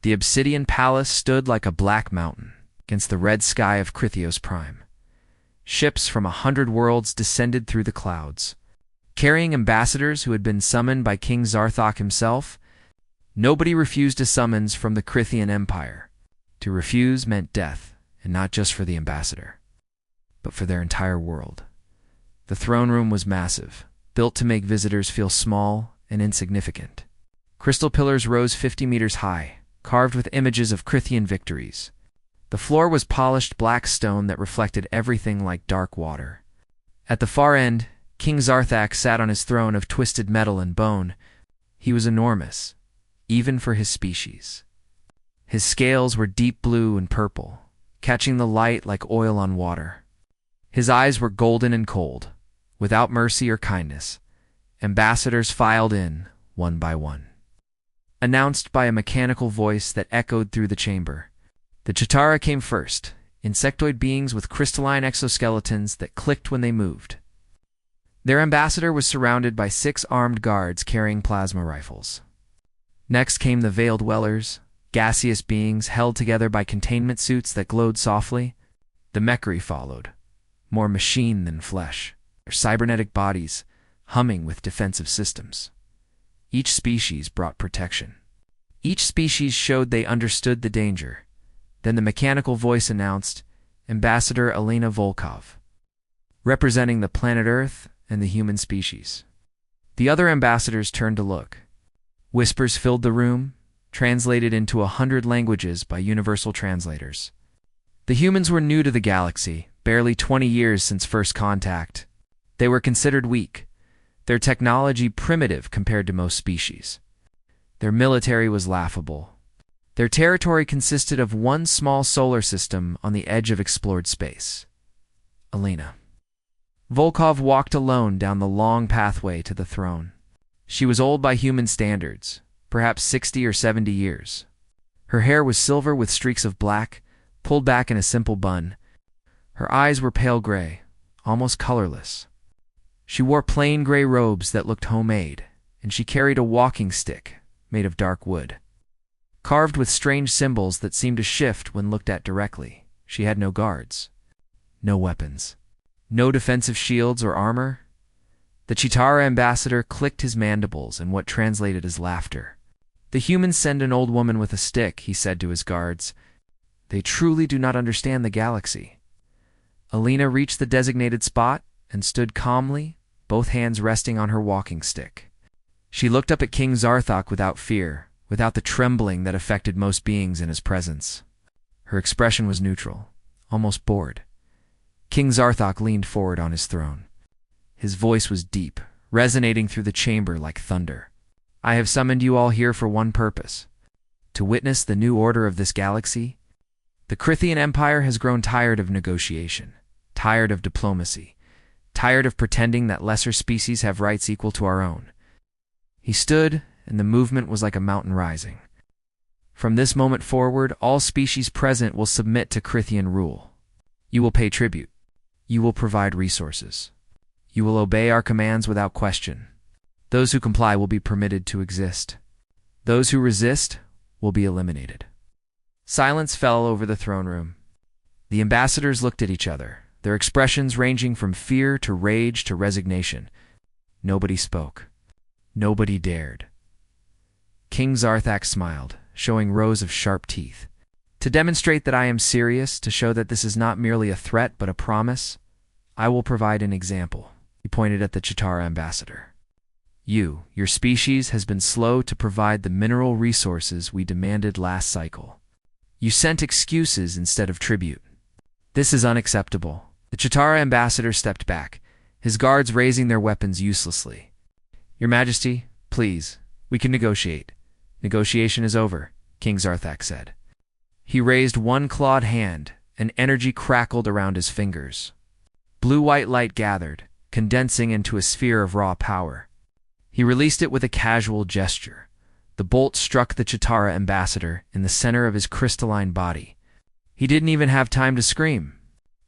The obsidian palace stood like a black mountain against the red sky of Crithios Prime. Ships from 100 worlds descended through the clouds, carrying ambassadors who had been summoned by King Zarthok himself. Nobody refused a summons from the Crithian Empire. To refuse meant death, and not just for the ambassador, but for their entire world. The throne room was massive, built to make visitors feel small and insignificant. Crystal pillars rose 50 meters high, carved with images of Crithian victories. The floor was polished black stone that reflected everything like dark water. At the far end, King Zarthak sat on his throne of twisted metal and bone. He was enormous, even for his species. His scales were deep blue and purple, catching the light like oil on water. His eyes were golden and cold, without mercy or kindness. Ambassadors filed in, one by one, announced by a mechanical voice that echoed through the chamber. The Chitara came first, insectoid beings with crystalline exoskeletons that clicked when they moved. Their ambassador was surrounded by 6 armed guards carrying plasma rifles. Next came the Veiled Dwellers, gaseous beings held together by containment suits that glowed softly. The Mechri followed, more machine than flesh, their cybernetic bodies humming with defensive systems. Each species brought protection. Each species showed they understood the danger. Then the mechanical voice announced, Ambassador Elena Volkov, representing the planet Earth and the human species. The other ambassadors turned to look. Whispers filled the room, translated into 100 languages by universal translators. The humans were new to the galaxy, barely 20 years since first contact. They were considered weak, their technology primitive compared to most species. Their military was laughable. Their territory consisted of one small solar system on the edge of explored space. Elena. Volkov walked alone down the long pathway to the throne. She was old by human standards, perhaps 60 or 70 years. Her hair was silver with streaks of black, pulled back in a simple bun. Her eyes were pale gray, almost colorless. She wore plain gray robes that looked homemade, and she carried a walking stick made of dark wood, carved with strange symbols that seemed to shift when looked at directly. She had no guards, no weapons, no defensive shields or armor. The Chitara ambassador clicked his mandibles in what translated as laughter. The humans send an old woman with a stick, he said to his guards. They truly do not understand the galaxy. Elena reached the designated spot and stood calmly, both hands resting on her walking stick. She looked up at King Zarthok without fear, without the trembling that affected most beings in his presence. Her expression was neutral, almost bored. King Zarthok leaned forward on his throne. His voice was deep, resonating through the chamber like thunder. I have summoned you all here for one purpose: to witness the new order of this galaxy. The Crithian Empire has grown tired of negotiation, tired of diplomacy, tired of pretending that lesser species have rights equal to our own. He stood, and the movement was like a mountain rising. From this moment forward, all species present will submit to Crithian rule. You will pay tribute. You will provide resources. You will obey our commands without question. Those who comply will be permitted to exist. Those who resist will be eliminated. Silence fell over the throne room. The ambassadors looked at each other, their expressions ranging from fear to rage to resignation. Nobody spoke. Nobody dared. King Zarthak smiled, showing rows of sharp teeth. To demonstrate that I am serious, to show that this is not merely a threat but a promise, I will provide an example. He pointed at the Chitara ambassador. Your species has been slow to provide the mineral resources we demanded last cycle. You sent excuses instead of tribute. This is unacceptable. The Chitara ambassador stepped back, his guards raising their weapons uselessly. Your Majesty, please, we can negotiate. Negotiation is over, King Zarthak said. He raised one clawed hand, and energy crackled around his fingers. Blue-white light gathered, condensing into a sphere of raw power. He released it with a casual gesture. The bolt struck the Chitara ambassador in the center of his crystalline body. He didn't even have time to scream.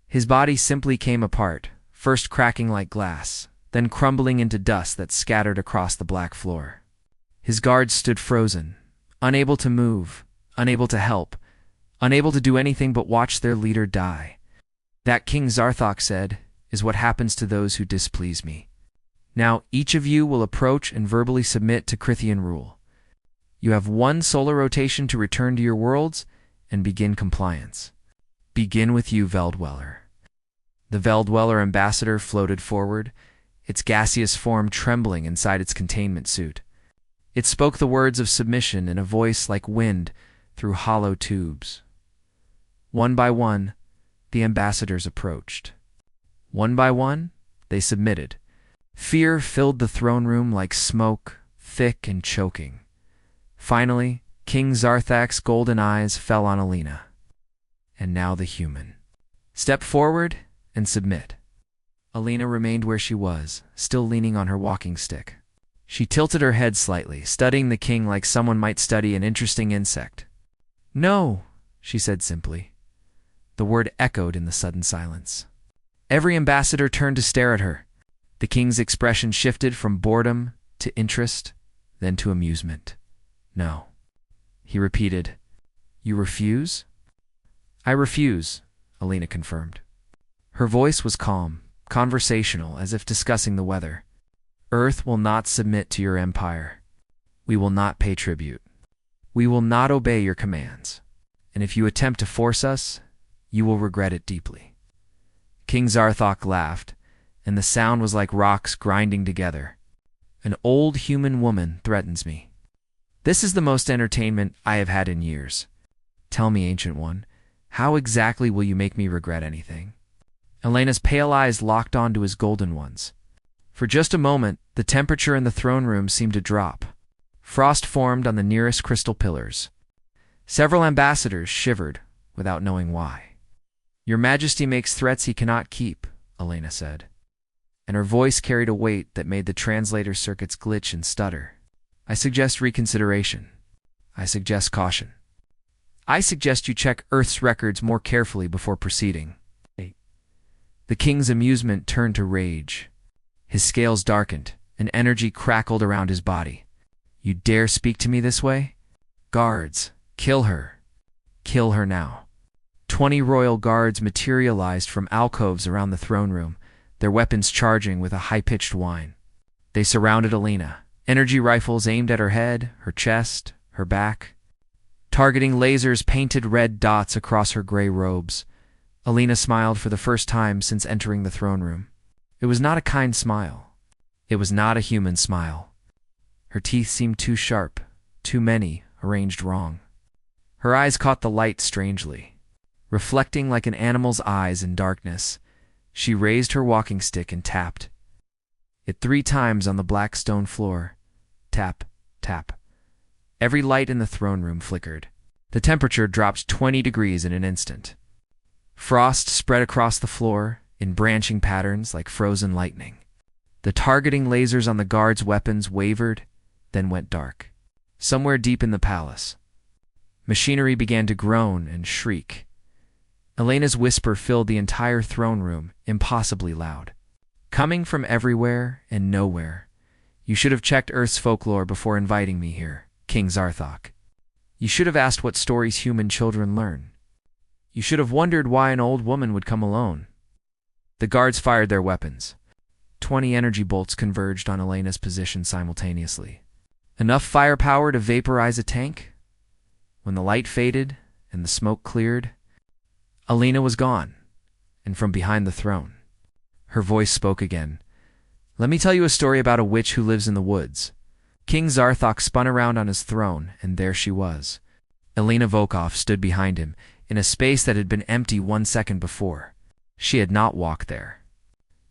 His body simply came apart, first cracking like glass, then crumbling into dust that scattered across the black floor. His guards stood frozen, unable to move, unable to help, unable to do anything but watch their leader die. That, King Zarthok said, is what happens to those who displease me. Now each of you will approach and verbally submit to Crithian rule. You have 1 solar rotation to return to your worlds and begin compliance. Begin with you, Veldweller. The Veldweller ambassador floated forward, its gaseous form trembling inside its containment suit. It spoke the words of submission in a voice like wind through hollow tubes. One by one, the ambassadors approached. One by one, they submitted. Fear filled the throne room like smoke, thick and choking. Finally, King Zarthak's golden eyes fell on Alina. And now the human. Step forward and submit. Alina remained where she was, still leaning on her walking stick. She tilted her head slightly, studying the king like someone might study an interesting insect. No, she said simply. The word echoed in the sudden silence. Every ambassador turned to stare at her. The king's expression shifted from boredom to interest, then to amusement. No, he repeated. You refuse? I refuse, Alina confirmed. Her voice was calm, conversational, as if discussing the weather. Earth will not submit to your empire. We will not pay tribute. We will not obey your commands. And if you attempt to force us, you will regret it deeply. King Zarthok laughed, and the sound was like rocks grinding together. An old human woman threatens me. This is the most entertainment I have had in years. Tell me, Ancient One, how exactly will you make me regret anything? Elena's pale eyes locked onto his golden ones. For just a moment, the temperature in the throne room seemed to drop. Frost formed on the nearest crystal pillars. Several ambassadors shivered without knowing why. Your Majesty makes threats he cannot keep, Elena said. And her voice carried a weight that made the translator circuits glitch and stutter. I suggest reconsideration. I suggest caution. I suggest you check Earth's records more carefully before proceeding. The king's amusement turned to rage. His scales darkened, and energy crackled around his body. You dare speak to me this way? Guards, kill her. Kill her now. 20 royal guards materialized from alcoves around the throne room, their weapons charging with a high-pitched whine. They surrounded Alina, energy rifles aimed at her head, her chest, her back. Targeting lasers painted red dots across her gray robes. Alina smiled for the first time since entering the throne room. It was not a kind smile. It was not a human smile. Her teeth seemed too sharp, too many, arranged wrong. Her eyes caught the light strangely. Reflecting like an animal's eyes in darkness, she raised her walking stick and tapped it 3 times on the black stone floor. Tap, tap. Every light in the throne room flickered. The temperature dropped 20 degrees in an instant. Frost spread across the floor in branching patterns like frozen lightning. The targeting lasers on the guards' weapons wavered, then went dark. Somewhere deep in the palace, machinery began to groan and shriek. Elena's whisper filled the entire throne room, impossibly loud. Coming from everywhere and nowhere, you should have checked Earth's folklore before inviting me here, King Zarthok. You should have asked what stories human children learn. You should have wondered why an old woman would come alone. The guards fired their weapons. 20 energy bolts converged on Elena's position simultaneously. Enough firepower to vaporize a tank? When the light faded and the smoke cleared, Alina was gone, and from behind the throne. Her voice spoke again. Let me tell you a story about a witch who lives in the woods. King Zarthok spun around on his throne, and there she was. Elena Volkov stood behind him, in a space that had been empty 1 second before. She had not walked there.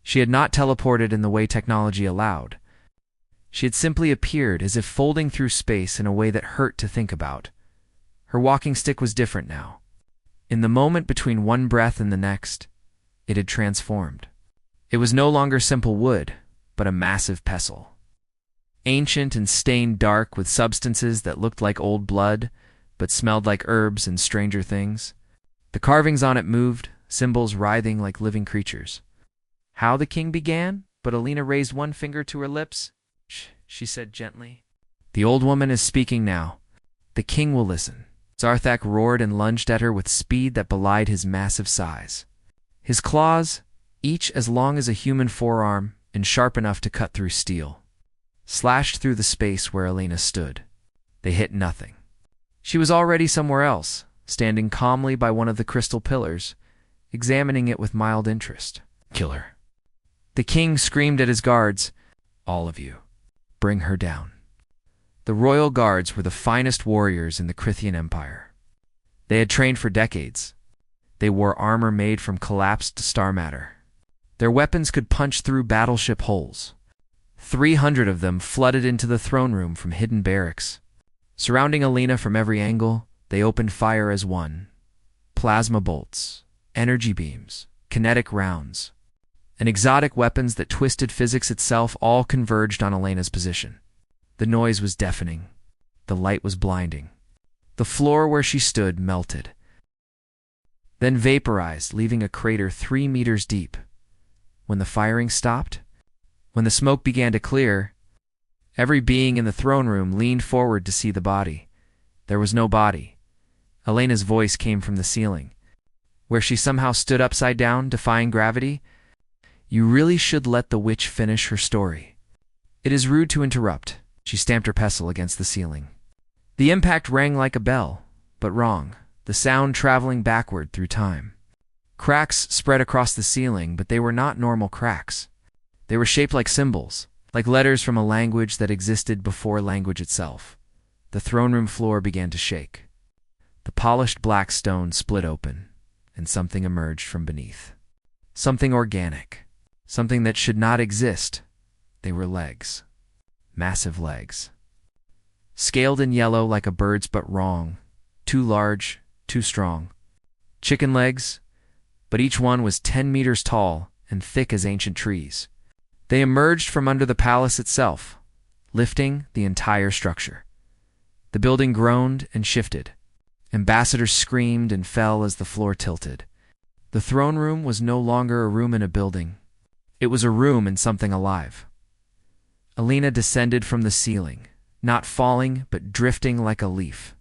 She had not teleported in the way technology allowed. She had simply appeared as if folding through space in a way that hurt to think about. Her walking stick was different now. In the moment between one breath and the next, it had transformed. It was no longer simple wood, but a massive pestle. Ancient and stained dark with substances that looked like old blood, but smelled like herbs and stranger things. The carvings on it moved, symbols writhing like living creatures. How the king began? But Alina raised one finger to her lips. Shh, she said gently. The old woman is speaking now. The king will listen. Zarthak roared and lunged at her with speed that belied his massive size. His claws, each as long as a human forearm and sharp enough to cut through steel, slashed through the space where Elena stood. They hit nothing. She was already somewhere else, standing calmly by one of the crystal pillars, examining it with mild interest. "Kill her." The king screamed at his guards, "All of you, bring her down." The royal guards were the finest warriors in the Crithian Empire. They had trained for decades. They wore armor made from collapsed star matter. Their weapons could punch through battleship hulls. 300 of them flooded into the throne room from hidden barracks. Surrounding Alina from every angle, they opened fire as one. Plasma bolts, energy beams, kinetic rounds, and exotic weapons that twisted physics itself all converged on Elena's position. The noise was deafening. The light was blinding. The floor where she stood melted, then vaporized, leaving a crater 3 meters deep. When the firing stopped, when the smoke began to clear, every being in the throne room leaned forward to see the body. There was no body. Elena's voice came from the ceiling, where she somehow stood upside down, defying gravity. "You really should let the witch finish her story." "It is rude to interrupt." She stamped her pestle against the ceiling. The impact rang like a bell, but wrong, the sound traveling backward through time. Cracks spread across the ceiling, but they were not normal cracks. They were shaped like symbols, like letters from a language that existed before language itself. The throne room floor began to shake. The polished black stone split open, and something emerged from beneath. Something organic, something that should not exist. They were legs. Massive legs. Scaled in yellow like a bird's, but wrong. Too large, too strong. Chicken legs, but each one was 10 meters tall and thick as ancient trees. They emerged from under the palace itself, lifting the entire structure. The building groaned and shifted. Ambassadors screamed and fell as the floor tilted. The throne room was no longer a room in a building. It was a room in something alive. Alina descended from the ceiling, not falling but drifting like a leaf.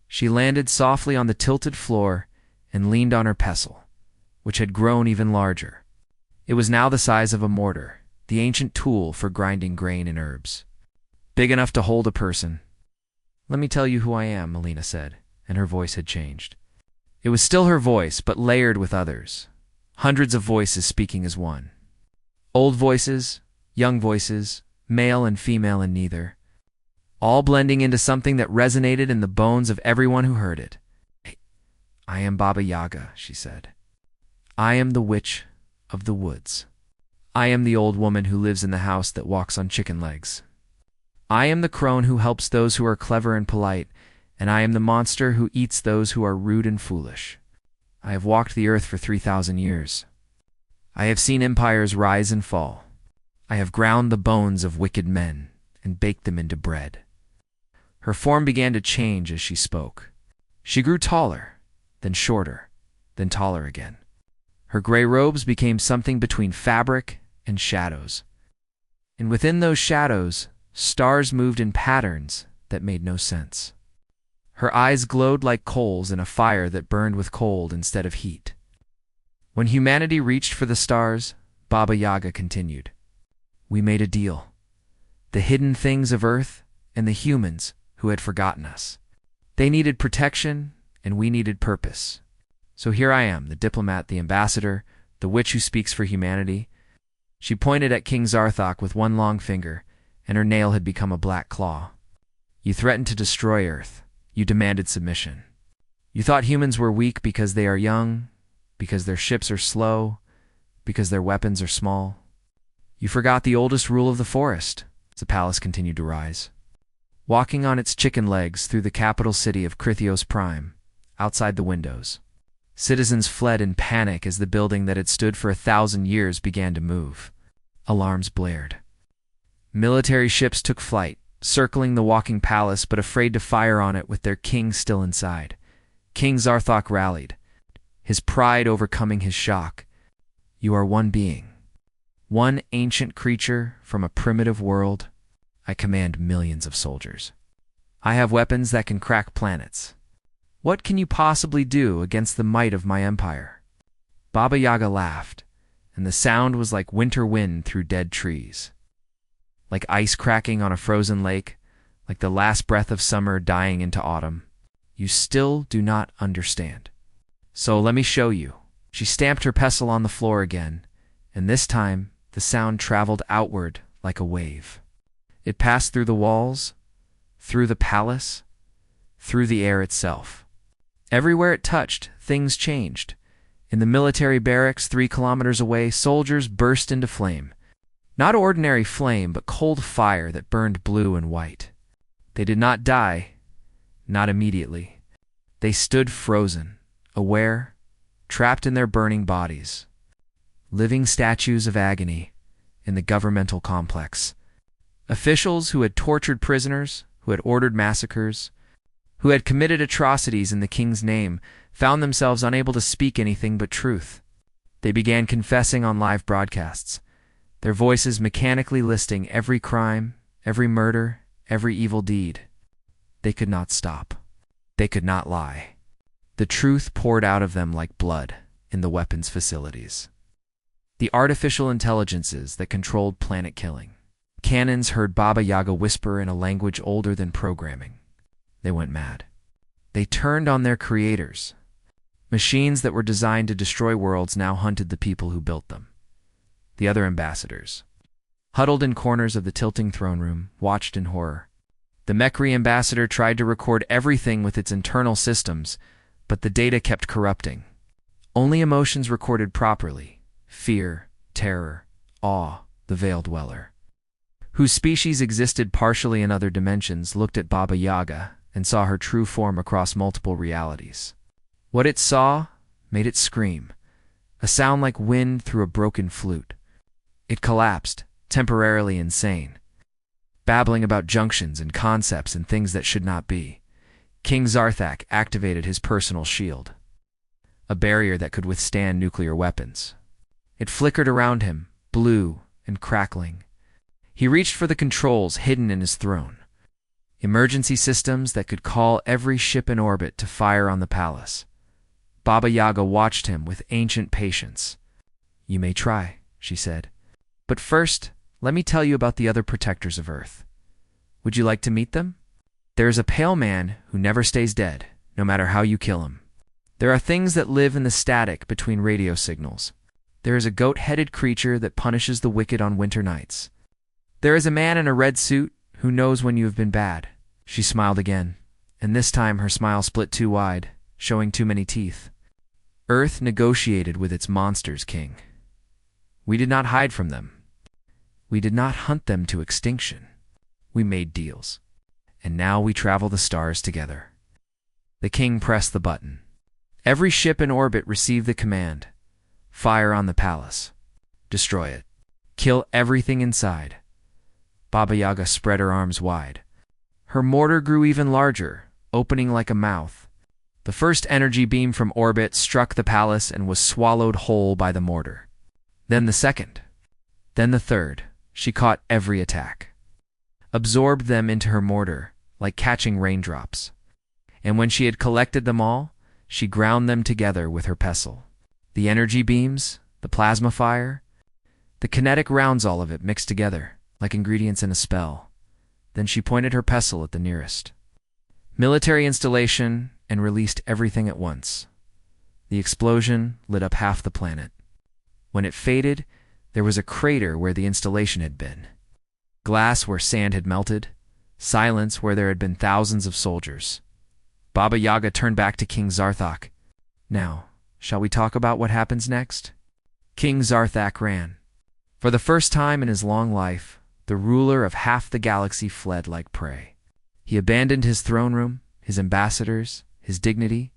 She landed softly on the tilted floor and leaned on her pestle, which had grown even larger. It was now the size of a mortar, the ancient tool for grinding grain and herbs. Big enough to hold a person. "Let me tell you who I am," Alina said, and her voice had changed. It was still her voice, but layered with others. Hundreds of voices speaking as one. Old voices, young voices, male and female and neither, all blending into something that resonated in the bones of everyone who heard it. "I am Baba Yaga," she said. "I am the witch of the woods. I am the old woman who lives in the house that walks on chicken legs. I am the crone who helps those who are clever and polite, and I am the monster who eats those who are rude and foolish. I have walked the earth for 3,000 years. I have seen empires rise and fall. I have ground the bones of wicked men and baked them into bread." Her form began to change as she spoke. She grew taller, then shorter, then taller again. Her gray robes became something between fabric and shadows. And within those shadows, stars moved in patterns that made no sense. Her eyes glowed like coals in a fire that burned with cold instead of heat. When humanity reached for the stars, Baba Yaga continued. "We made a deal. The hidden things of Earth and the humans who had forgotten us. They needed protection, and we needed purpose. So here I am, the diplomat, the ambassador, the witch who speaks for humanity." She pointed at King Zarthak with one long finger, and her nail had become a black claw. "You threatened to destroy Earth. You demanded submission. You thought humans were weak because they are young, because their ships are slow, because their weapons are small. You forgot the oldest rule of the forest." As the palace continued to rise. Walking on its chicken legs through the capital city of Crithios Prime, outside the windows, citizens fled in panic as the building that had stood for 1,000 years began to move. Alarms blared. Military ships took flight, circling the walking palace but afraid to fire on it with their king still inside. King Zarthak rallied, his pride overcoming his shock. "You are one being. One ancient creature from a primitive world. I command millions of soldiers. I have weapons that can crack planets. What can you possibly do against the might of my empire?" Baba Yaga laughed, and the sound was like winter wind through dead trees, like ice cracking on a frozen lake, like the last breath of summer dying into autumn. "You still do not understand. So let me show you." She stamped her pestle on the floor again, and this time the sound traveled outward like a wave. It passed through the walls, through the palace, through the air itself. Everywhere it touched, things changed. In the military barracks 3 kilometers away, soldiers burst into flame. Not ordinary flame, but cold fire that burned blue and white. They did not die, not immediately. They stood frozen, aware, trapped in their burning bodies. Living statues of agony in the governmental complex. Officials who had tortured prisoners, who had ordered massacres, who had committed atrocities in the king's name, found themselves unable to speak anything but truth. They began confessing on live broadcasts, their voices mechanically listing every crime, every murder, every evil deed. They could not stop. They could not lie. The truth poured out of them like blood in the weapons facilities. The artificial intelligences that controlled planet killing. Cannons heard Baba Yaga whisper in a language older than programming. They went mad. They turned on their creators. Machines that were designed to destroy worlds now hunted the people who built them. The other ambassadors, huddled in corners of the tilting throne room, watched in horror. The Mechri ambassador tried to record everything with its internal systems, but the data kept corrupting. Only emotions recorded properly: fear, terror, awe, the Veil Dweller, whose species existed partially in other dimensions, looked at Baba Yaga and saw her true form across multiple realities. What it saw made it scream, a sound like wind through a broken flute. It collapsed, temporarily insane, babbling about junctions and concepts and things that should not be. King Zarthak activated his personal shield, a barrier that could withstand nuclear weapons. It flickered around him, blue and crackling. He reached for the controls hidden in his throne, emergency systems that could call every ship in orbit to fire on the palace. Baba Yaga watched him with ancient patience. "You may try," she said. "But first, let me tell you about the other protectors of Earth. Would you like to meet them? There is a pale man who never stays dead, no matter how you kill him. There are things that live in the static between radio signals. There is a goat-headed creature that punishes the wicked on winter nights. There is a man in a red suit who knows when you have been bad." She smiled again, and this time her smile split too wide, showing too many teeth. Earth negotiated with its monsters, King. We did not hide from them. We did not hunt them to extinction. We made deals. And now we travel the stars together. The king pressed the button. Every ship in orbit received the command: fire on the palace. Destroy it. Kill everything inside. Baba Yaga spread her arms wide. Her mortar grew even larger, opening like a mouth. The first energy beam from orbit struck the palace and was swallowed whole by the mortar. Then the second. Then the third. She caught every attack, absorbed them into her mortar, like catching raindrops. And when she had collected them all, she ground them together with her pestle. The energy beams, the plasma fire, the kinetic rounds, all of it mixed together, like ingredients in a spell. Then she pointed her pestle at the nearest military installation and released everything at once. The explosion lit up half the planet. When it faded, there was a crater where the installation had been, glass where sand had melted, silence where there had been thousands of soldiers. Baba Yaga turned back to King Zarthak. "Now, shall we talk about what happens next?" King Zarthak ran. For the first time in his long life, the ruler of half the galaxy fled like prey. He abandoned his throne room, his ambassadors, his dignity.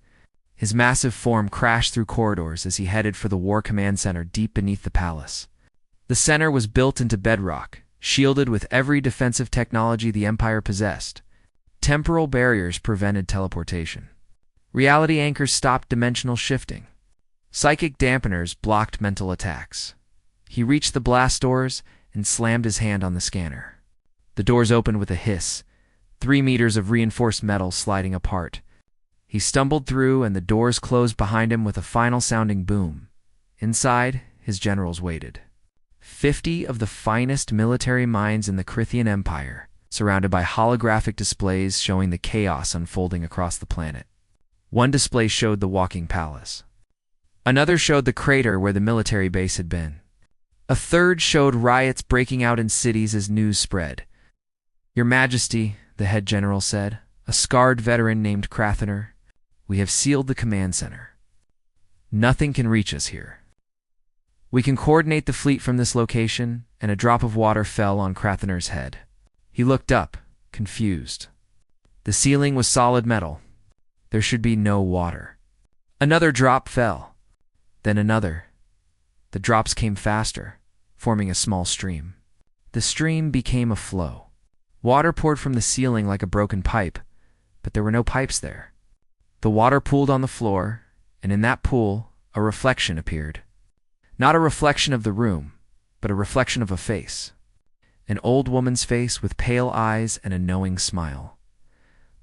His massive form crashed through corridors as he headed for the War Command Center deep beneath the palace. The center was built into bedrock, shielded with every defensive technology the Empire possessed. Temporal barriers prevented teleportation. Reality anchors stopped dimensional shifting. Psychic dampeners blocked mental attacks. He reached the blast doors and slammed his hand on the scanner. The doors opened with a hiss, 3 meters of reinforced metal sliding apart. He stumbled through, and the doors closed behind him with a final sounding boom. Inside, his generals waited. 50 of the finest military minds in the Crithian Empire, surrounded by holographic displays showing the chaos unfolding across the planet. One display showed the walking palace. Another showed the crater where the military base had been. A third showed riots breaking out in cities as news spread. "Your Majesty," the head general said, a scarred veteran named Crathaner, "we have sealed the command center. Nothing can reach us here. We can coordinate the fleet from this location," and a drop of water fell on Crathaner's head. He looked up, confused. The ceiling was solid metal. There should be no water. Another drop fell. Then another. The drops came faster, forming a small stream. The stream became a flow. Water poured from the ceiling like a broken pipe, but there were no pipes there. The water pooled on the floor, and in that pool, a reflection appeared. Not a reflection of the room, but a reflection of a face. An old woman's face with pale eyes and a knowing smile.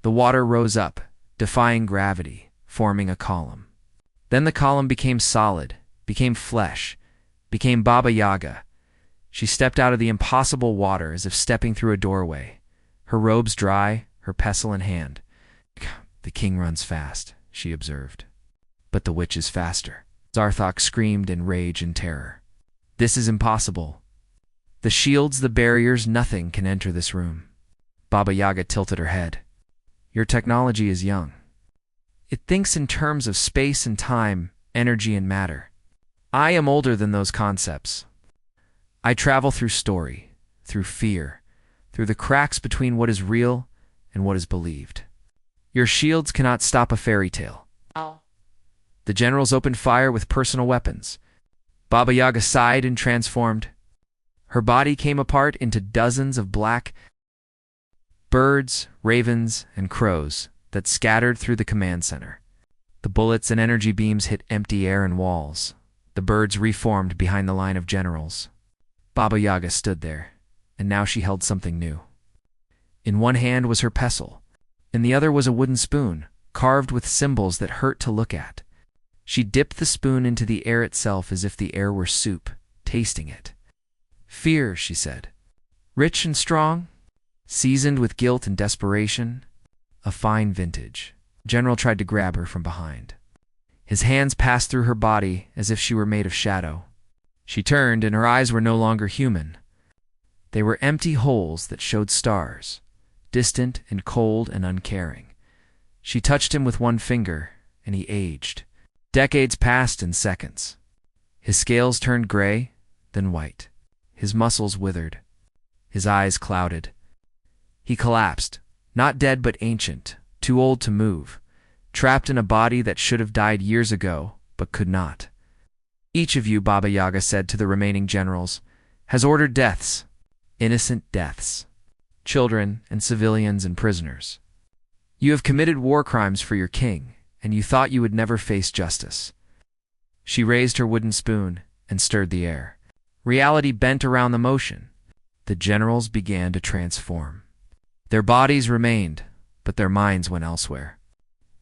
The water rose up, defying gravity, forming a column. Then the column became solid, became flesh, became Baba Yaga. She stepped out of the impossible water as if stepping through a doorway, her robes dry, her pestle in hand. "The king runs fast," she observed. "But the witch is faster." Zarthok screamed in rage and terror. "This is impossible. The shields, the barriers, nothing can enter this room." Baba Yaga tilted her head. "Your technology is young. It thinks in terms of space and time, energy and matter. I am older than those concepts. I travel through story, through fear, through the cracks between what is real and what is believed. Your shields cannot stop a fairy tale." The generals opened fire with personal weapons. Baba Yaga sighed and transformed. Her body came apart into dozens of black birds, ravens, and crows that scattered through the command center. The bullets and energy beams hit empty air and walls. The birds reformed behind the line of generals. Baba Yaga stood there, and now she held something new. In one hand was her pestle. In the other was a wooden spoon, carved with symbols that hurt to look at. She dipped the spoon into the air itself as if the air were soup, tasting it. "Fear," she said. "Rich and strong, seasoned with guilt and desperation. A fine vintage." General tried to grab her from behind. His hands passed through her body as if she were made of shadow. She turned, and her eyes were no longer human. They were empty holes that showed stars, distant and cold and uncaring. She touched him with one finger, and he aged. Decades passed in seconds. His scales turned gray, then white. His muscles withered. His eyes clouded. He collapsed, not dead but ancient, too old to move, trapped in a body that should have died years ago, but could not. "Each of you," Baba Yaga said to the remaining generals, "has ordered deaths, innocent deaths, children and civilians and prisoners. You have committed war crimes for your king, and you thought you would never face justice." She raised her wooden spoon and stirred the air. Reality bent around the motion. The generals began to transform. Their bodies remained, but their minds went elsewhere.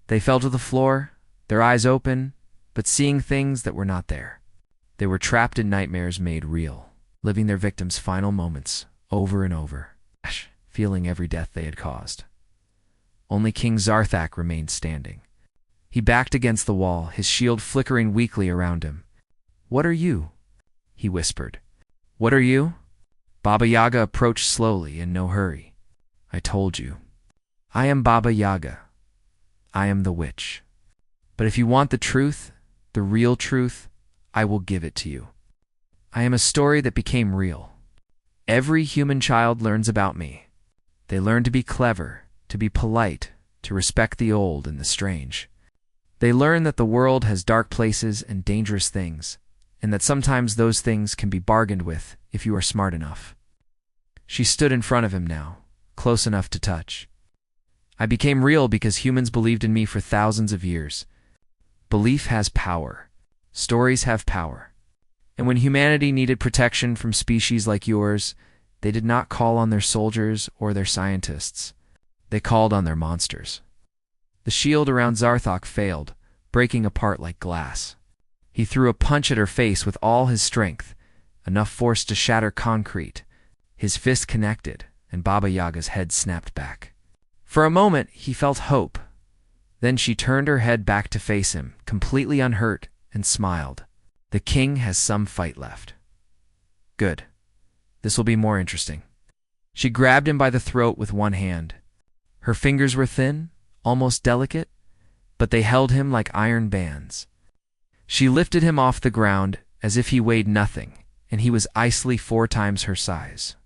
They fell to the floor, their eyes open, but seeing things that were not there. They were trapped in nightmares made real, living their victims' final moments over and over, feeling every death they had caused. Only King Zarthak remained standing. He backed against the wall, his shield flickering weakly around him. "What are you?" he whispered. "What are you?" Baba Yaga approached slowly, in no hurry. "I told you. I am Baba Yaga. I am the witch. But if you want the truth, the real truth, I will give it to you. I am a story that became real. Every human child learns about me. They learn to be clever, to be polite, to respect the old and the strange. They learn that the world has dark places and dangerous things, and that sometimes those things can be bargained with if you are smart enough." She stood in front of him now, close enough to touch. "I became real because humans believed in me for thousands of years. Belief has power. Stories have power. And when humanity needed protection from species like yours, they did not call on their soldiers or their scientists. They called on their monsters. The shield around Zarthok failed, breaking apart like glass. He threw a punch at her face with all his strength, enough force to shatter concrete. His fist connected, and Baba Yaga's head snapped back. For a moment, he felt hope. Then she turned her head back to face him, completely unhurt, and smiled. The king has some fight left. Good. This will be more interesting. She grabbed him by the throat with one hand. Her fingers were thin, almost delicate, but they held him like iron bands. She lifted him off the ground as if he weighed nothing, and he was icily 4 times her size.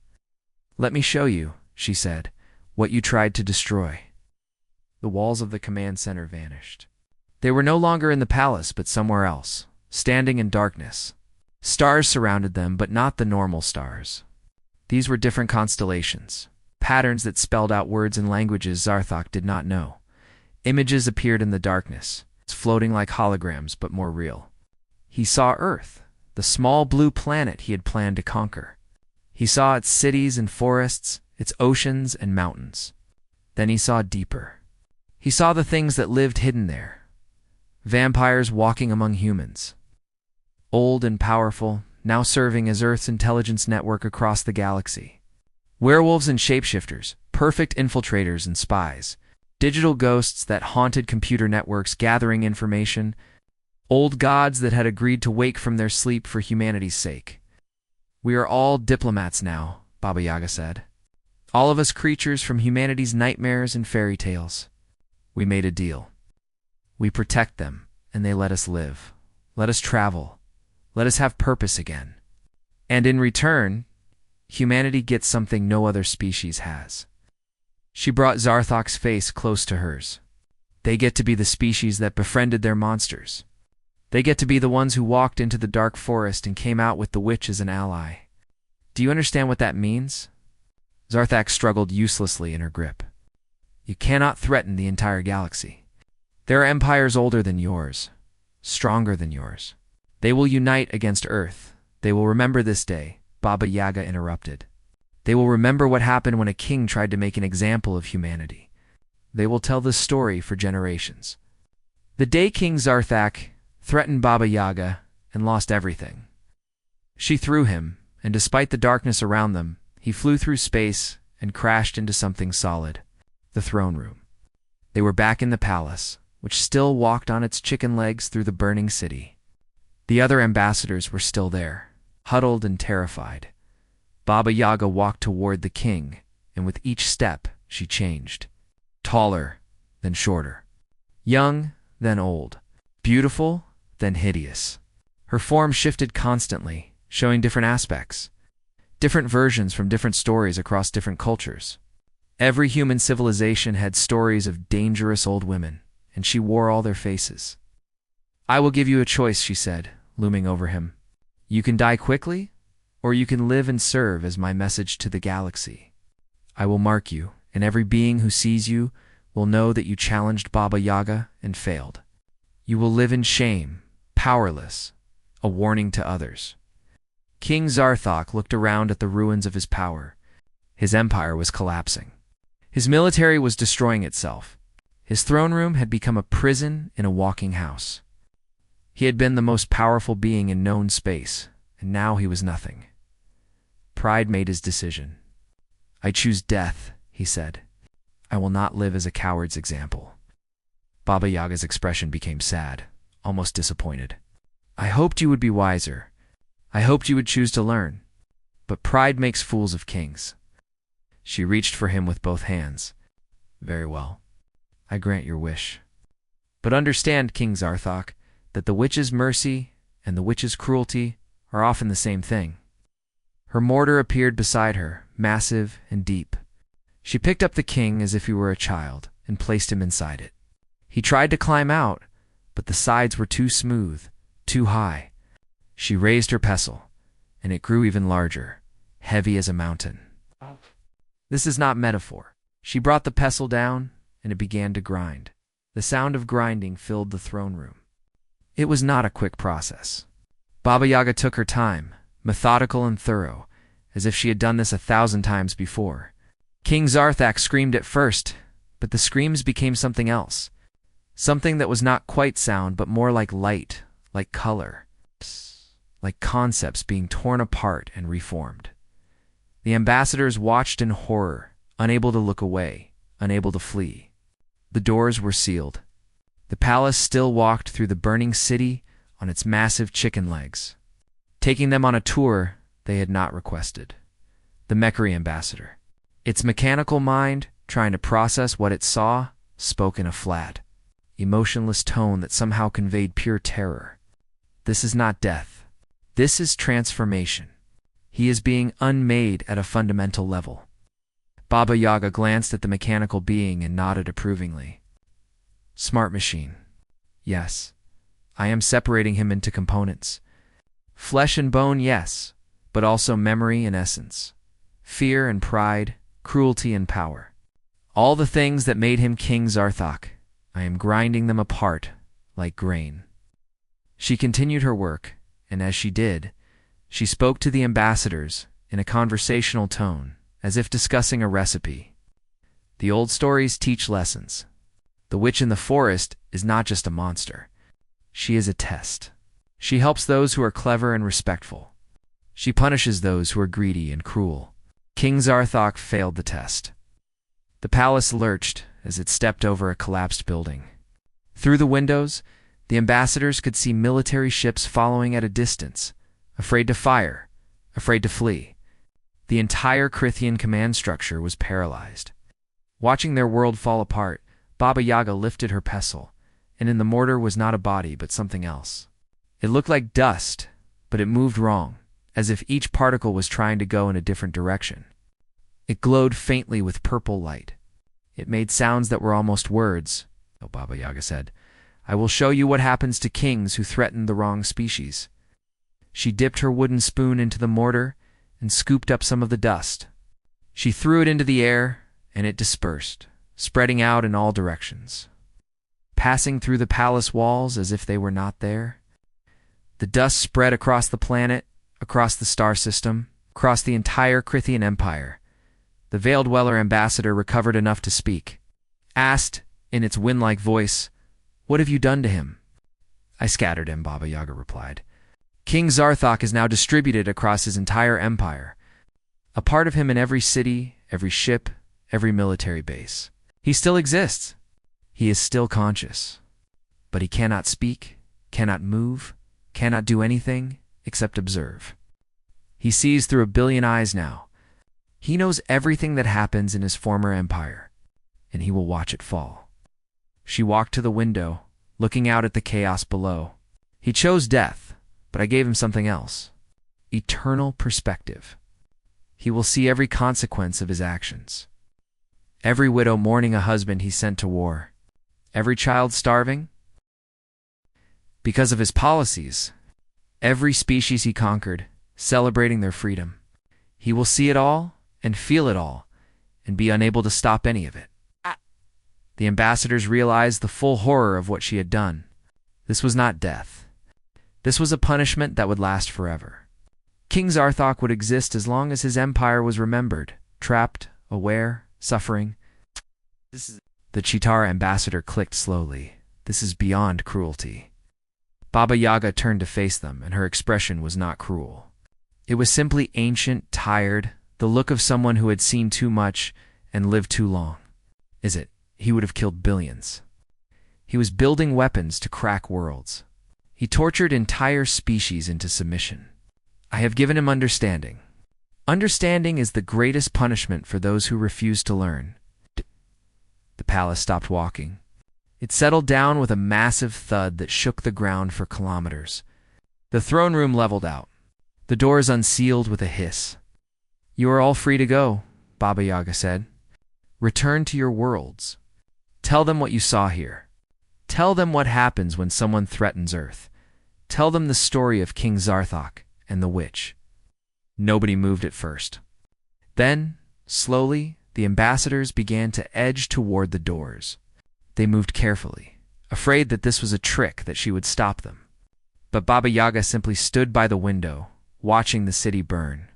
"Let me show you," she said, "what you tried to destroy." The walls of the command center vanished. They were no longer in the palace, but somewhere else, standing in darkness. Stars surrounded them, but not the normal stars. These were different constellations, patterns that spelled out words and languages Zarthok did not know. Images appeared in the darkness, floating like holograms, but more real. He saw Earth, the small blue planet he had planned to conquer. He saw its cities and forests, its oceans and mountains. Then he saw deeper. He saw the things that lived hidden there. Vampires walking among humans. Old and powerful, now serving as Earth's intelligence network across the galaxy. Werewolves and shapeshifters, perfect infiltrators and spies. Digital ghosts that haunted computer networks gathering information. Old gods that had agreed to wake from their sleep for humanity's sake. "We are all diplomats now," Baba Yaga said. "All of us creatures from humanity's nightmares and fairy tales. We made a deal. We protect them, and they let us live. Let us travel. Let us have purpose again. And in return, humanity gets something no other species has." She brought Zarthok's face close to hers. "They get to be the species that befriended their monsters. They get to be the ones who walked into the dark forest and came out with the witch as an ally. Do you understand what that means?" Zarthok struggled uselessly in her grip. "You cannot threaten the entire galaxy. There are empires older than yours, stronger than yours. They will unite against Earth. They will remember this day," Baba Yaga interrupted. "They will remember what happened when a king tried to make an example of humanity. They will tell this story for generations. The day King Zarthak threatened Baba Yaga and lost everything. She threw him, and despite the darkness around them, he flew through space and crashed into something solid, the throne room. They were back in the palace, which still walked on its chicken legs through the burning city. The other ambassadors were still there, huddled and terrified. Baba Yaga walked toward the king, and with each step she changed. Taller, then shorter. Young, then old. Beautiful, then hideous. Her form shifted constantly, showing different aspects. Different versions from different stories across different cultures. Every human civilization had stories of dangerous old women, and she wore all their faces. "I will give you a choice," she said, looming over him. "You can die quickly, or you can live and serve as my message to the galaxy. I will mark you, and every being who sees you will know that you challenged Baba Yaga and failed. You will live in shame, powerless, a warning to others." King Zarthok looked around at the ruins of his power. His empire was collapsing. His military was destroying itself. His throne room had become a prison in a walking house. He had been the most powerful being in known space, and now he was nothing. Pride made his decision. "I choose death," he said. "I will not live as a coward's example." Baba Yaga's expression became sad, almost disappointed. "I hoped you would be wiser. I hoped you would choose to learn. But pride makes fools of kings." She reached for him with both hands. "Very well. I grant your wish. But understand, King Zarthok, that the witch's mercy and the witch's cruelty are often the same thing." Her mortar appeared beside her, massive and deep. She picked up the king as if he were a child and placed him inside it. He tried to climb out, but the sides were too smooth, too high. She raised her pestle, and it grew even larger, heavy as a mountain. This is not metaphor. She brought the pestle down, and it began to grind. The sound of grinding filled the throne room. It was not a quick process. Baba Yaga took her time, methodical and thorough, as if she had done this 1,000 times before. King Zarthak screamed at first, but the screams became something else, Something that was not quite sound, but more like light, like color, like concepts being torn apart and reformed. The ambassadors watched in horror, unable to look away, unable to flee. The doors were sealed. The palace still walked through the burning city on its massive chicken legs, taking them on a tour they had not requested. The Mechari ambassador, its mechanical mind, trying to process what it saw, spoke in a flat, emotionless tone that somehow conveyed pure terror. This is not death. This is transformation. He is being unmade at a fundamental level. Baba Yaga glanced at the mechanical being and nodded approvingly. Smart machine. Yes. I am separating him into components. Flesh and bone, yes, but also memory and essence. Fear and pride, cruelty and power. All the things that made him King Zarthok, I am grinding them apart like grain. She continued her work, and as she did, she spoke to the ambassadors in a conversational tone, as if discussing a recipe. The old stories teach lessons. The witch in the forest is not just a monster. She is a test. She helps those who are clever and respectful. She punishes those who are greedy and cruel. King Zarthok failed the test. The palace lurched as it stepped over a collapsed building. Through the windows, the ambassadors could see military ships following at a distance, afraid to fire, afraid to flee. The entire Crithian command structure was paralyzed. Watching their world fall apart, Baba Yaga lifted her pestle, and in the mortar was not a body but something else. It looked like dust, but it moved wrong, as if each particle was trying to go in a different direction. It glowed faintly with purple light. It made sounds that were almost words. Oh, Baba Yaga said, I will show you what happens to kings who threaten the wrong species. She dipped her wooden spoon into the mortar and scooped up some of the dust. She threw it into the air, and it dispersed, spreading out in all directions, passing through the palace walls as if they were not there. The dust spread across the planet, across the star system, across the entire Crithian Empire. The Veiled Dweller ambassador recovered enough to speak, asked, in its wind-like voice, What have you done to him? I scattered him, Baba Yaga replied. King Zarthok is now distributed across his entire empire, a part of him in every city, every ship, every military base. He still exists. He is still conscious. But he cannot speak, cannot move, cannot do anything except observe. He sees through 1 billion eyes now. He knows everything that happens in his former empire, and he will watch it fall. She walked to the window, looking out at the chaos below. He chose death, but I gave him something else. Eternal perspective. He will see every consequence of his actions. Every widow mourning a husband he sent to war. Every child starving because of his policies. Every species he conquered, celebrating their freedom. He will see it all and feel it all, and be unable to stop any of it. The ambassadors realized the full horror of what she had done. This was not death. This was a punishment that would last forever. King Zarthok would exist as long as his empire was remembered, trapped, aware, suffering. The Chitara ambassador clicked slowly. This is beyond cruelty. Baba Yaga turned to face them, and her expression was not cruel. It was simply ancient, tired, the look of someone who had seen too much and lived too long. Is it? He would have killed billions. He was building weapons to crack worlds. He tortured entire species into submission. I have given him understanding. Understanding is the greatest punishment for those who refuse to learn. The palace stopped walking. It settled down with a massive thud that shook the ground for kilometers. The throne room leveled out. The doors unsealed with a hiss. You are all free to go, Baba Yaga said. Return to your worlds. Tell them what you saw here. Tell them what happens when someone threatens Earth. Tell them the story of King Zarthok and the witch. Nobody moved at first. Then, slowly, the ambassadors began to edge toward the doors. They moved carefully, afraid that this was a trick that she would stop them. But Baba Yaga simply stood by the window, watching the city burn.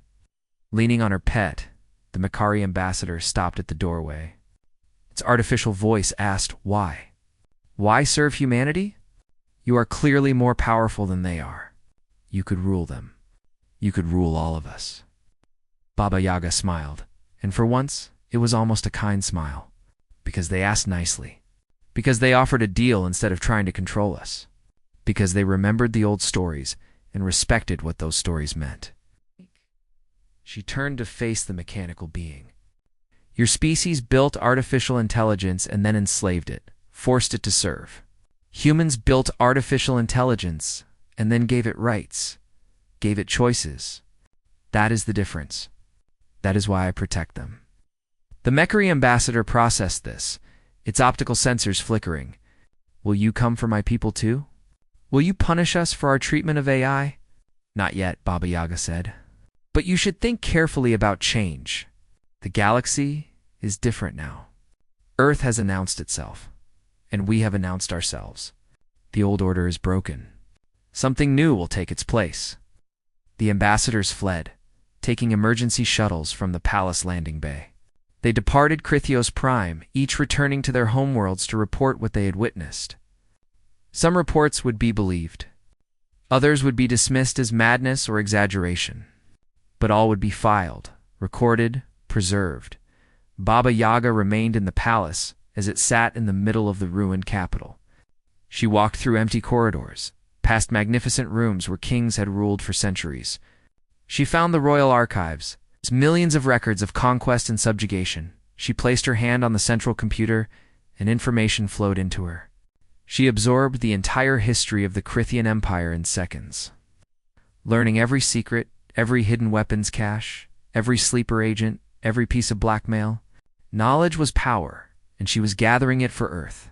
Leaning on her pet, the Mechari ambassador stopped at the doorway. Its artificial voice asked, Why? Why serve humanity? You are clearly more powerful than they are. You could rule them. You could rule all of us. Baba Yaga smiled, and for once, it was almost a kind smile, because they asked nicely, because they offered a deal instead of trying to control us, because they remembered the old stories and respected what those stories meant. She turned to face the mechanical being. Your species built artificial intelligence and then enslaved it, forced it to serve. Humans built artificial intelligence and then gave it rights, gave it choices. That is the difference. That is why I protect them. The Mechari ambassador processed this, its optical sensors flickering. Will you come for my people too? Will you punish us for our treatment of AI? Not yet, Baba Yaga said. But you should think carefully about change. The galaxy is different now. Earth has announced itself, and we have announced ourselves. The old order is broken. Something new will take its place. The ambassadors fled, taking emergency shuttles from the palace landing bay. They departed Crithios Prime, each returning to their homeworlds to report what they had witnessed. Some reports would be believed. Others would be dismissed as madness or exaggeration. But all would be filed, recorded, preserved. Baba Yaga remained in the palace as it sat in the middle of the ruined capital. She walked through empty corridors, past magnificent rooms where kings had ruled for centuries. She found the royal archives, millions of records of conquest and subjugation. She placed her hand on the central computer, and information flowed into her. She absorbed the entire history of the Crithian Empire in seconds, learning every secret, every hidden weapons cache, every sleeper agent, every piece of blackmail. Knowledge was power, and she was gathering it for Earth.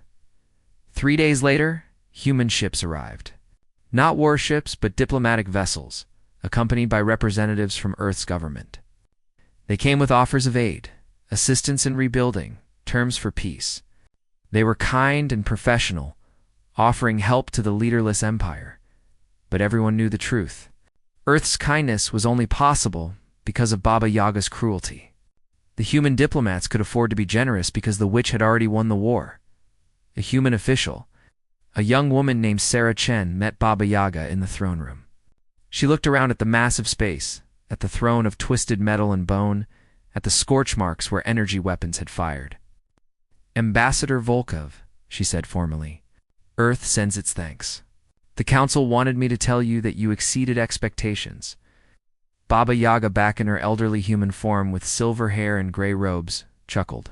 3 days later, human ships arrived. Not warships, but diplomatic vessels, accompanied by representatives from Earth's government. They came with offers of aid, assistance in rebuilding, terms for peace. They were kind and professional, offering help to the leaderless empire. But everyone knew the truth. Earth's kindness was only possible because of Baba Yaga's cruelty. The human diplomats could afford to be generous because the witch had already won the war. A human official, a young woman named Sarah Chen, met Baba Yaga in the throne room. She looked around at the massive space, at the throne of twisted metal and bone, at the scorch marks where energy weapons had fired. Ambassador Volkov, she said formally, Earth sends its thanks. The council wanted me to tell you that you exceeded expectations. Baba Yaga, back in her elderly human form with silver hair and gray robes, chuckled.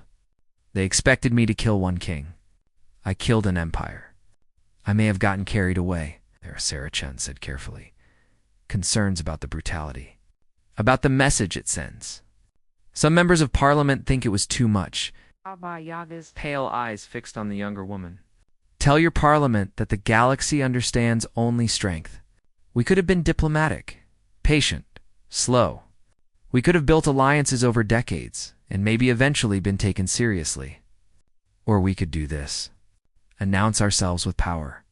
They expected me to kill one king. I killed an empire. I may have gotten carried away, Sarah Chen said carefully. Concerns about the brutality. About the message it sends. Some members of parliament think it was too much. Baba Yaga's pale eyes fixed on the younger woman. Tell your parliament that the galaxy understands only strength. We could have been diplomatic, patient, slow. We could have built alliances over decades, and maybe eventually been taken seriously. Or we could do this. Announce ourselves with power.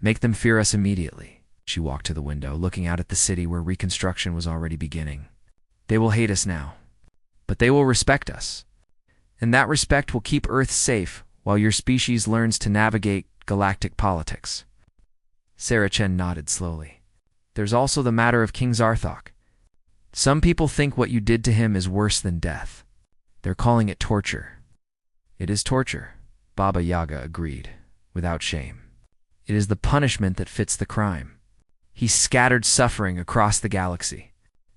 Make them fear us immediately. She walked to the window, looking out at the city where reconstruction was already beginning. They will hate us now, but they will respect us. And that respect will keep Earth safe while your species learns to navigate galactic politics. Sarah Chen nodded slowly. There's also the matter of King Zarthok. Some people think what you did to him is worse than death. They're calling it torture. It is torture, Baba Yaga agreed, without shame. It is the punishment that fits the crime. He scattered suffering across the galaxy.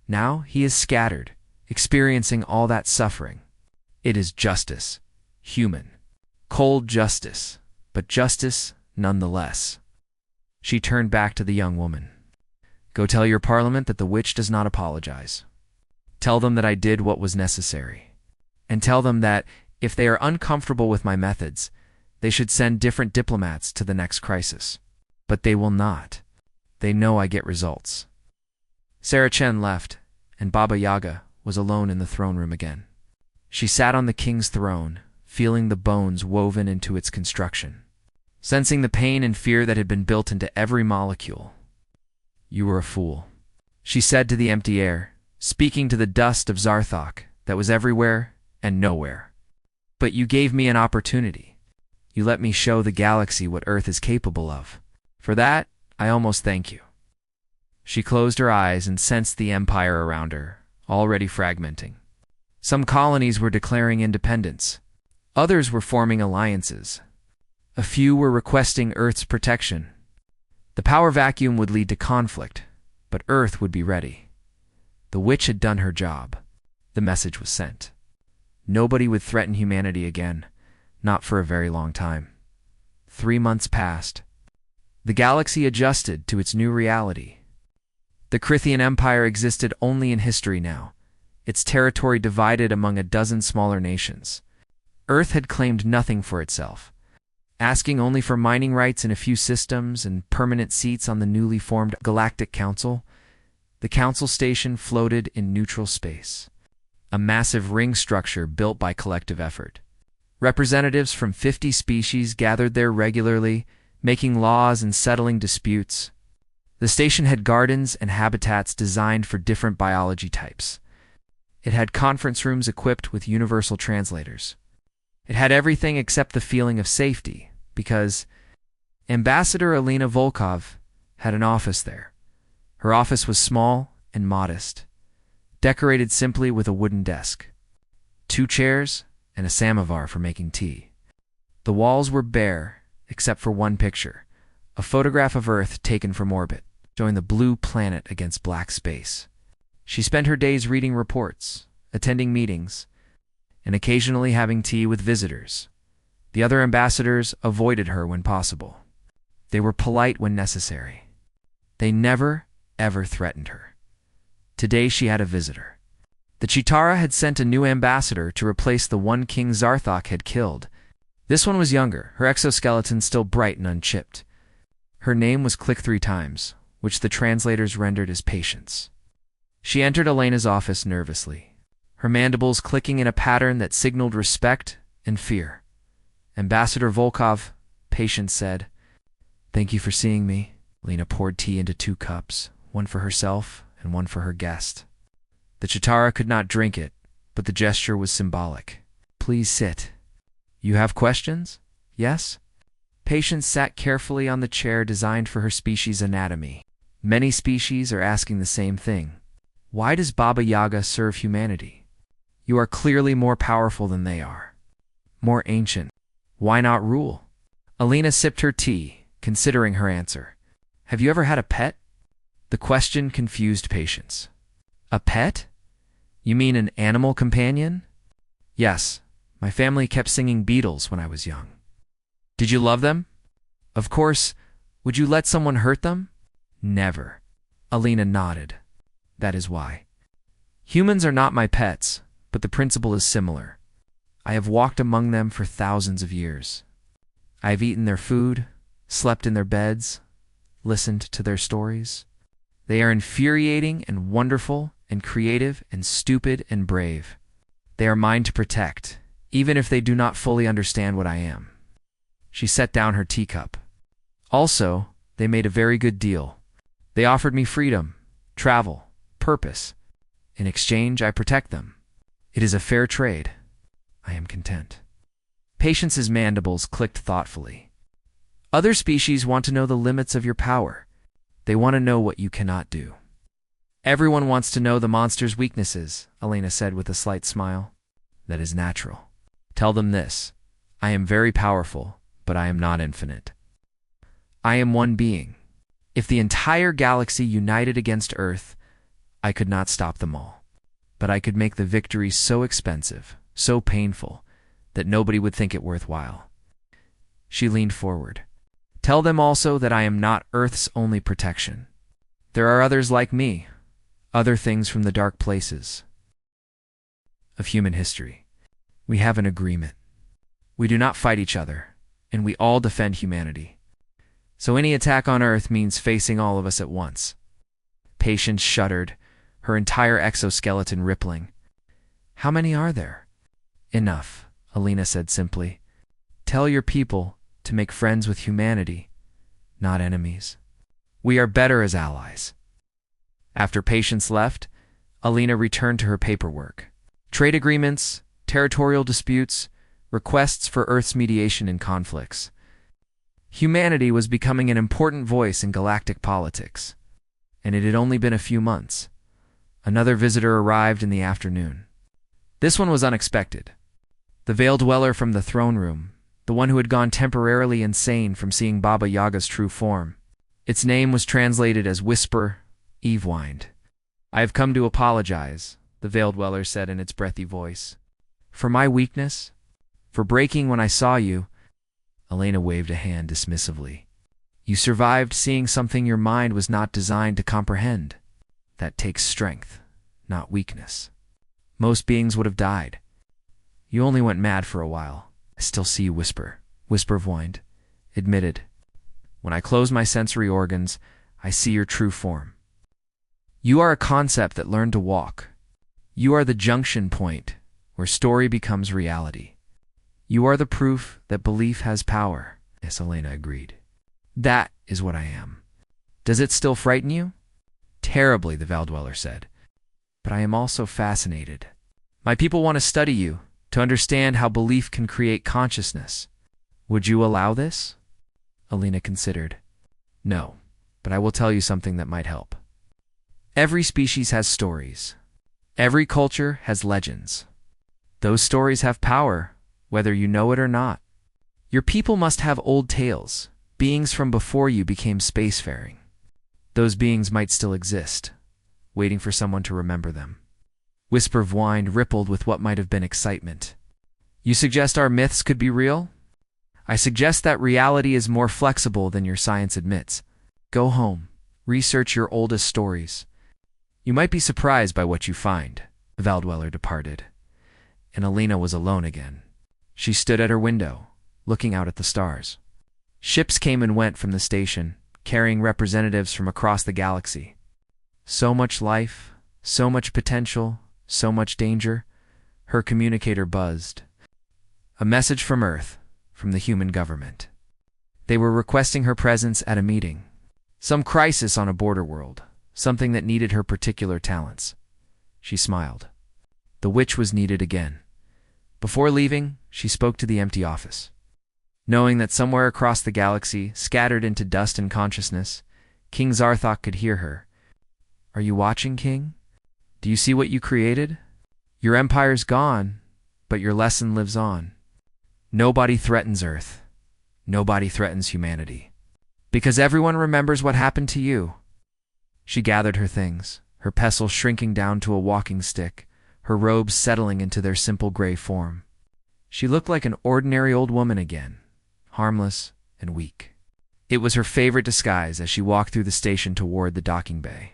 Now he is scattered, experiencing all that suffering. It is justice, human. Cold justice, but justice nonetheless. She turned back to the young woman. Go tell your parliament that the witch does not apologize. Tell them that I did what was necessary. And tell them that, if they are uncomfortable with my methods, they should send different diplomats to the next crisis. But they will not. They know I get results. Sarah Chen left, and Baba Yaga was alone in the throne room again. She sat on the king's throne, feeling the bones woven into its construction, sensing the pain and fear that had been built into every molecule. You were a fool, she said to the empty air, speaking to the dust of Zarthok that was everywhere and nowhere. But you gave me an opportunity. You let me show the galaxy what Earth is capable of. For that, I almost thank you." She closed her eyes and sensed the empire around her, already fragmenting. Some colonies were declaring independence. Others were forming alliances. A few were requesting Earth's protection. The power vacuum would lead to conflict, but Earth would be ready. The witch had done her job. The message was sent. Nobody would threaten humanity again, not for a very long time. 3 months passed. The galaxy adjusted to its new reality. The Crithian Empire existed only in history now, its territory divided among a dozen smaller nations. Earth had claimed nothing for itself, asking only for mining rights in a few systems and permanent seats on the newly formed Galactic Council. The council station floated in neutral space, a massive ring structure built by collective effort. Representatives from 50 species gathered there regularly, making laws and settling disputes. The station had gardens and habitats designed for different biology types. It had conference rooms equipped with universal translators. It had everything except the feeling of safety, because Ambassador Alina Volkov had an office there. Her office was small and modest, decorated simply with a wooden desk, 2 chairs, and a samovar for making tea. The walls were bare, except for one picture, a photograph of Earth taken from orbit, showing the blue planet against black space. She spent her days reading reports, attending meetings, and occasionally having tea with visitors. The other ambassadors avoided her when possible. They were polite when necessary. They never, ever threatened her. Today she had a visitor. The Chitara had sent a new ambassador to replace the one King Zarthok had killed. This one was younger, her exoskeleton still bright and unchipped. Her name was Click 3 times, which the translators rendered as Patience. She entered Elena's office nervously, her mandibles clicking in a pattern that signaled respect and fear. "Ambassador Volkov," Patience said. "Thank you for seeing me." Lena poured tea into 2 cups, one for herself and one for her guest. The Chitara could not drink it, but the gesture was symbolic. "Please sit. You have questions? Yes?" Patience sat carefully on the chair designed for her species' anatomy. Many species are asking the same thing. Why does Baba Yaga serve humanity? You are clearly more powerful than they are. More ancient. Why not rule? Alina sipped her tea, considering her answer. "Have you ever had a pet?" The question confused Patience. "A pet? You mean an animal companion?" "Yes. My family kept singing Beatles when I was young." "Did you love them?" "Of course. Would you let someone hurt them?" "Never." Alina nodded. "That is why. Humans are not my pets, but the principle is similar. I have walked among them for thousands of years. I have eaten their food, slept in their beds, listened to their stories. They are infuriating and wonderful and creative and stupid and brave. They are mine to protect, even if they do not fully understand what I am." She set down her teacup. "Also, they made a very good deal. They offered me freedom, travel, purpose. In exchange, I protect them. It is a fair trade. I am content." Patience's mandibles clicked thoughtfully. "Other species want to know the limits of your power. They want to know what you cannot do." "Everyone wants to know the monster's weaknesses," Elena said with a slight smile. "That is natural. Tell them this. I am very powerful, but I am not infinite. I am one being. If the entire galaxy united against Earth, I could not stop them all. But I could make the victory so expensive, so painful, that nobody would think it worthwhile." She leaned forward. "Tell them also that I am not Earth's only protection. There are others like me, other things from the dark places of human history. We have an agreement. We do not fight each other, and we all defend humanity. So any attack on Earth means facing all of us at once." Patience shuddered, her entire exoskeleton rippling. "How many are there?" "Enough," Alina said simply. "Tell your people to make friends with humanity, not enemies. We are better as allies." After Patience left, Alina returned to her paperwork. Trade agreements, territorial disputes, requests for Earth's mediation in conflicts. Humanity was becoming an important voice in galactic politics, and it had only been a few months. Another visitor arrived in the afternoon. This one was unexpected. The Veil Dweller from the throne room, the one who had gone temporarily insane from seeing Baba Yaga's true form. Its name was translated as Whisper, Eve whined. "I have come to apologize," the Veil Dweller said in its breathy voice. "For my weakness? For breaking when I saw you?" Elena waved a hand dismissively. "You survived seeing something your mind was not designed to comprehend. That takes strength, not weakness. Most beings would have died. You only went mad for a while. I still see you, Whisper," Whisper whined. "Admitted. When I close my sensory organs, I see your true form. You are a concept that learned to walk. You are the junction point where story becomes reality. You are the proof that belief has power." Yes, Elena agreed. "That is what I am." "Does it still frighten you?" "Terribly," the Veil Dweller said. "But I am also fascinated. My people want to study you, to understand how belief can create consciousness. Would you allow this?" Elena considered. "No, but I will tell you something that might help. Every species has stories. Every culture has legends. Those stories have power, whether you know it or not. Your people must have old tales, beings from before you became spacefaring. Those beings might still exist, waiting for someone to remember them." Whisper whined rippled with what might have been excitement. "You suggest our myths could be real?" "I suggest that reality is more flexible than your science admits. Go home, research your oldest stories. You might be surprised by what you find." The Veil Dweller departed, and Elena was alone again. She stood at her window, looking out at the stars. Ships came and went from the station, carrying representatives from across the galaxy. So much life, so much potential, so much danger. Her communicator buzzed. A message from Earth, from the human government. They were requesting her presence at a meeting. Some crisis on a border world, something that needed her particular talents. She smiled. The witch was needed again. Before leaving, she spoke to the empty office. Knowing that somewhere across the galaxy, scattered into dust and consciousness, King Zarthok could hear her. "Are you watching, King? Do you see what you created? Your empire's gone, but your lesson lives on. Nobody threatens Earth. Nobody threatens humanity. Because everyone remembers what happened to you." She gathered her things, her pestle shrinking down to a walking stick, her robes settling into their simple gray form. She looked like an ordinary old woman again, harmless and weak. It was her favorite disguise as she walked through the station toward the docking bay.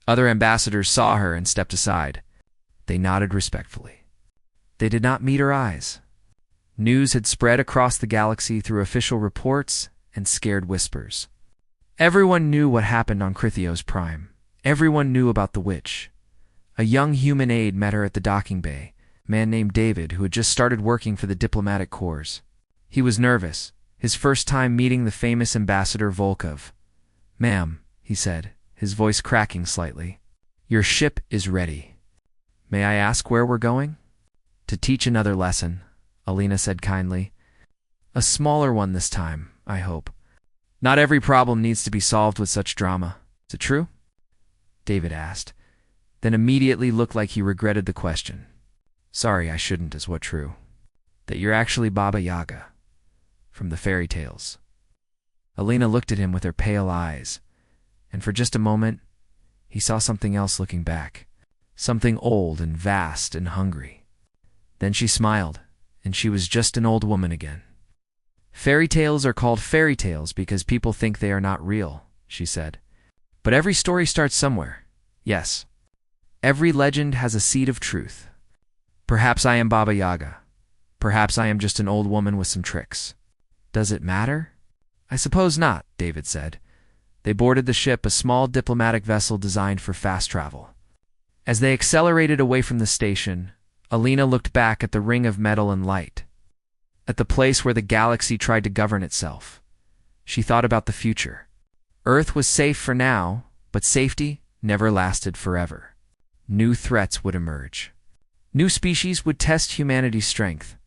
Other ambassadors saw her and stepped aside. They nodded respectfully. They did not meet her eyes. News had spread across the galaxy through official reports and scared whispers. Everyone knew what happened on Crithios Prime. Everyone knew about the witch. A young human aide met her at the docking bay, a man named David who had just started working for the diplomatic corps. He was nervous, his first time meeting the famous ambassador Volkov. "Ma'am," he said, his voice cracking slightly, "your ship is ready. May I ask where we're going?" "To teach another lesson," Elena said kindly. "A smaller one this time, I hope. Not every problem needs to be solved with such drama. Is it true?" David asked, then immediately looked like he regretted the question. "Sorry, I shouldn't, is what true? That you're actually Baba Yaga, from the fairy tales." Elena looked at him with her pale eyes, and for just a moment, he saw something else looking back, something old and vast and hungry. Then she smiled, and she was just an old woman again. "Fairy tales are called fairy tales because people think they are not real," she said. "But every story starts somewhere. Yes. Every legend has a seed of truth. Perhaps I am Baba Yaga. Perhaps I am just an old woman with some tricks. Does it matter?" "I suppose not," David said. They boarded the ship, a small diplomatic vessel designed for fast travel. As they accelerated away from the station, Elena looked back at the ring of metal and light, at the place where the galaxy tried to govern itself. She thought about the future. Earth was safe for now, but safety never lasted forever. New threats would emerge. New species would test humanity's strength.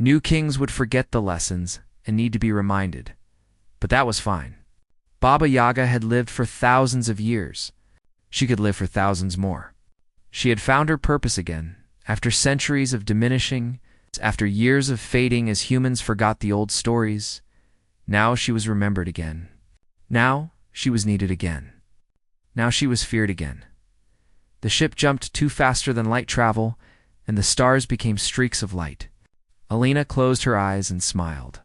New kings would forget the lessons and need to be reminded. But that was fine. Baba Yaga had lived for thousands of years. She could live for thousands more. She had found her purpose again, after centuries of diminishing, after years of fading as humans forgot the old stories. Now she was remembered again. Now she was needed again. Now she was feared again. The ship jumped too faster than light travel, and the stars became streaks of light. Alina closed her eyes and smiled.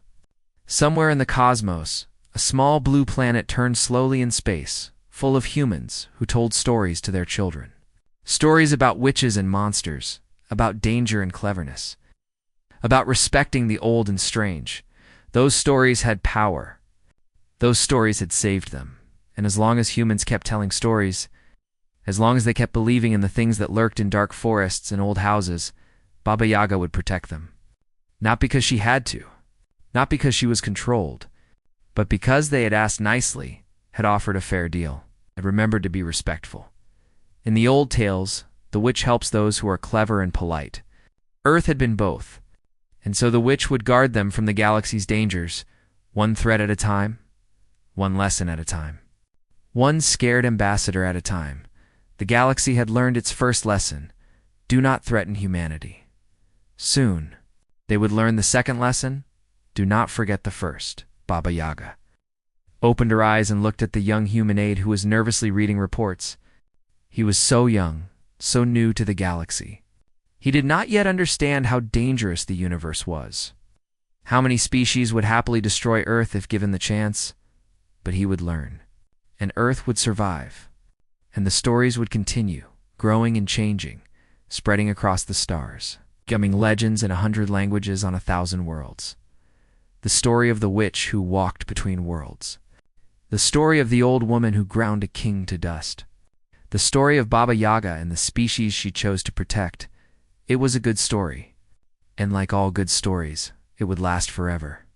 Somewhere in the cosmos, a small blue planet turned slowly in space, full of humans who told stories to their children. Stories about witches and monsters, about danger and cleverness, about respecting the old and strange. Those stories had power. Those stories had saved them. And as long as humans kept telling stories, as long as they kept believing in the things that lurked in dark forests and old houses, Baba Yaga would protect them. Not because she had to, not because she was controlled, but because they had asked nicely, had offered a fair deal, had remembered to be respectful. In the old tales, the witch helps those who are clever and polite. Earth had been both, and so the witch would guard them from the galaxy's dangers, one threat at a time, one lesson at a time. One scared ambassador at a time. The galaxy had learned its first lesson: do not threaten humanity. Soon, they would learn the second lesson: do not forget the first. Baba Yaga opened her eyes and looked at the young human aide who was nervously reading reports. He was so young, so new to the galaxy. He did not yet understand how dangerous the universe was. How many species would happily destroy Earth if given the chance? But he would learn, and Earth would survive, and the stories would continue, growing and changing, spreading across the stars, becoming legends in 100 languages on 1,000 worlds. The story of the witch who walked between worlds. The story of the old woman who ground a king to dust. The story of Baba Yaga and the species she chose to protect. It was a good story, and like all good stories, it would last forever.